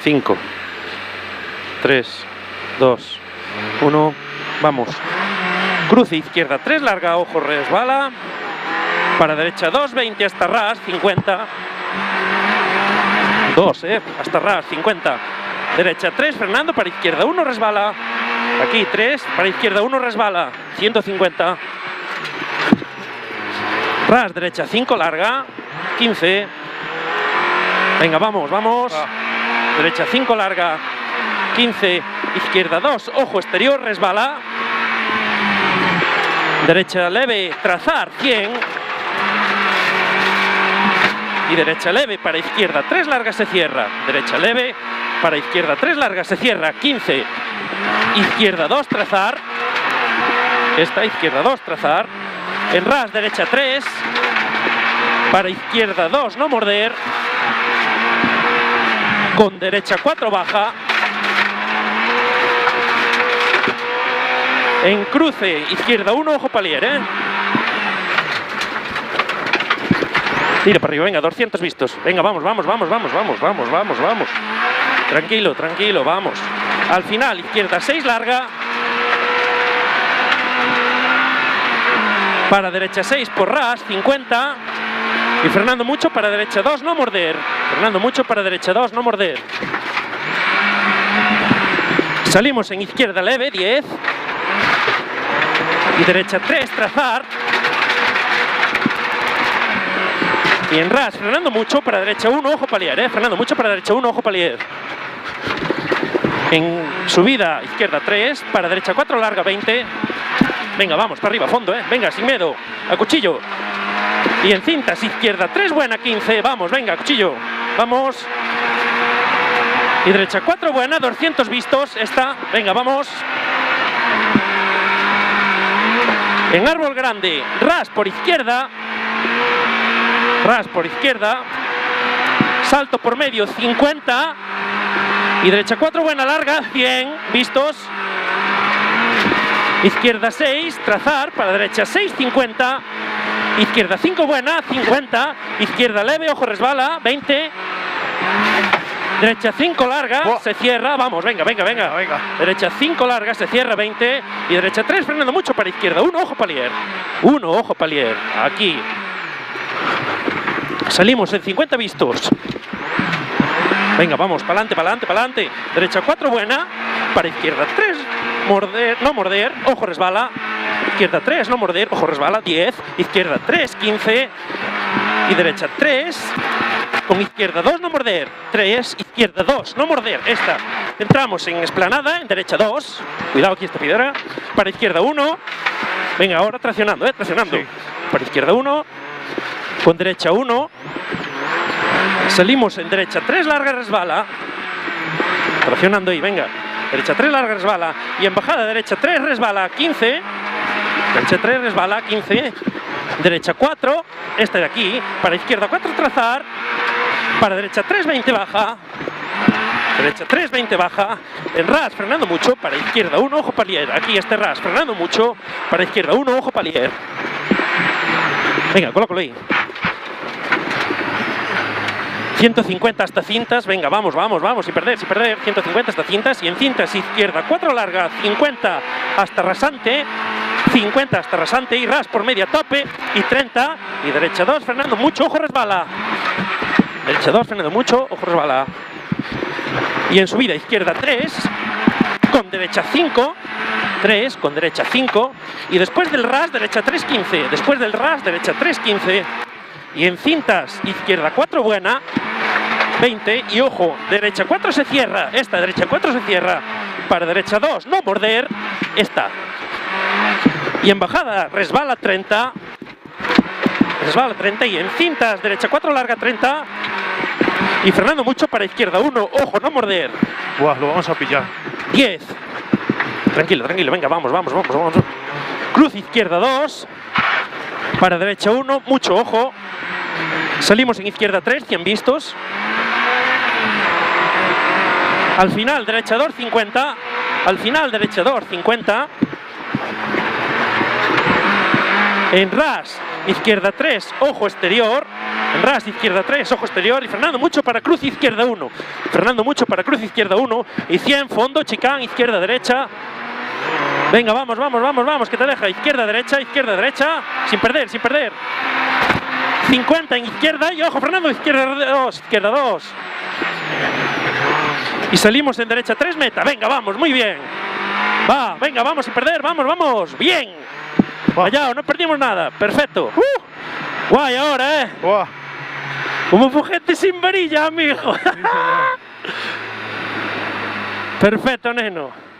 5, 3, 2, 1, vamos. Cruce izquierda 3, larga, ojo, resbala. Para derecha 2, 20 hasta ras, 50. 2, hasta ras, 50. Derecha 3, frenando, para izquierda 1, resbala. Aquí 3, para izquierda 1, resbala, 150. Ras, derecha 5, larga, 15. Venga, vamos, vamos. Derecha 5, larga, 15. Izquierda 2, ojo exterior, resbala. Derecha leve, trazar, 100. Y derecha leve, para izquierda 3, larga, se cierra. Derecha leve, para izquierda 3, larga, se cierra, 15. Izquierda 2, trazar. Esta, izquierda 2, trazar. En ras, derecha 3. Para izquierda 2, no morder. Con derecha 4, baja. En cruce, izquierda 1, ojo palier, Tira para arriba, venga, 200 vistos. Venga, vamos, vamos, vamos, vamos, vamos, vamos, vamos, vamos. Tranquilo, tranquilo, vamos. Al final, izquierda 6, larga. Para derecha 6, por ras, 50. Y frenando mucho para derecha 2, no morder. Frenando mucho para derecha 2, no morder. Salimos en izquierda leve, 10. Y derecha 3, trazar. Y en ras, frenando mucho para derecha 1, ojo palier, Frenando mucho para derecha 1, ojo palier. En subida, izquierda 3, para derecha 4, larga, 20. Venga, vamos, para arriba, fondo, Venga, sin miedo, a cuchillo. Y en cintas, izquierda 3, buena, 15. Vamos, venga, cuchillo. Vamos. Y derecha 4, buena, 200 vistos. Esta, venga, vamos. En árbol grande, ras por izquierda. Ras por izquierda. Salto por medio, 50. Y derecha 4, buena, larga, 100 vistos. Izquierda 6, trazar, para derecha 6, 50. Izquierda 5, buena, 50. Izquierda leve, ojo, resbala, 20. Derecha 5, larga, se cierra, vamos, venga, venga, venga. Derecha 5, larga, se cierra, 20. Y derecha 3, frenando mucho para izquierda, 1, ojo palier. 1, ojo palier, aquí. Salimos en 50 vistos. Venga, vamos, para adelante, para adelante, para adelante. Derecha 4, buena. Para izquierda 3, morder, no morder, ojo, resbala. Izquierda 3, no morder, ojo, resbala, 10. Izquierda 3, 15. Y derecha 3. Con izquierda 2, no morder. 3, izquierda 2, no morder. Esta. Entramos en esplanada, en derecha 2. Cuidado aquí esta piedra. Para izquierda 1. Venga, ahora traccionando, traccionando. Sí. Para izquierda 1. Con derecha 1. Salimos en derecha 3, larga, resbala. Traccionando ahí, venga. Derecha 3, larga, resbala. Y en bajada, derecha 3, resbala, 15. Derecha 3, resbala, 15. Derecha 4, esta de aquí. Para izquierda 4, trazar. Para derecha 3, 20, baja. Derecha 3, 20, baja. En ras, frenando mucho. Para izquierda 1, ojo palier. Aquí este ras, frenando mucho. Para izquierda 1, ojo palier. Venga, colócalo ahí. 150 hasta cintas, venga, vamos, vamos, vamos, sin perder, 150 hasta cintas. Y en cintas, izquierda 4, larga, 50 hasta rasante. 50 hasta rasante y ras por media, tope. Y 30, y derecha 2, frenando mucho, ojo, resbala. Derecha 2, frenando mucho, ojo, resbala. Y en subida, izquierda 3, con derecha 5. 3, con derecha 5. Y después del ras, derecha 3, 15. Después del ras, derecha 3, 15. Y en cintas, izquierda 4, buena, 20. Y ojo, derecha 4 se cierra. Esta, derecha 4 se cierra. Para derecha 2, no morder. Esta. Y en bajada, resbala, 30. Resbala, 30. Y en cintas, derecha 4, larga, 30. Y frenando mucho para izquierda 1. Ojo, no morder. Buah, lo vamos a pillar. 10. Tranquilo, tranquilo. Venga, vamos, vamos, vamos, vamos. Cruz izquierda 2. Para derecha 1. Mucho ojo. Salimos en izquierda 3, 100 vistos. Al final, derecha 2, 50. Al final, derecha 2, 50. En ras, izquierda 3, ojo exterior. En ras, izquierda 3, ojo exterior. Y frenando mucho para cruz, izquierda 1. Frenando mucho para cruz, izquierda 1. Y 100, fondo, chicán, izquierda, derecha. Venga, vamos, vamos, vamos, vamos, que te deja. Izquierda, derecha, sin perder, sin perder. 50 en izquierda y ojo, frenando, izquierda 2, izquierda 2. Y salimos en derecha 3, meta. Venga, vamos, muy bien. Va, venga, vamos, sin perder, vamos, vamos. Bien. Allá, no perdimos nada. Perfecto. Guay ahora, Como fujete sin varilla, amigo. Perfecto, neno.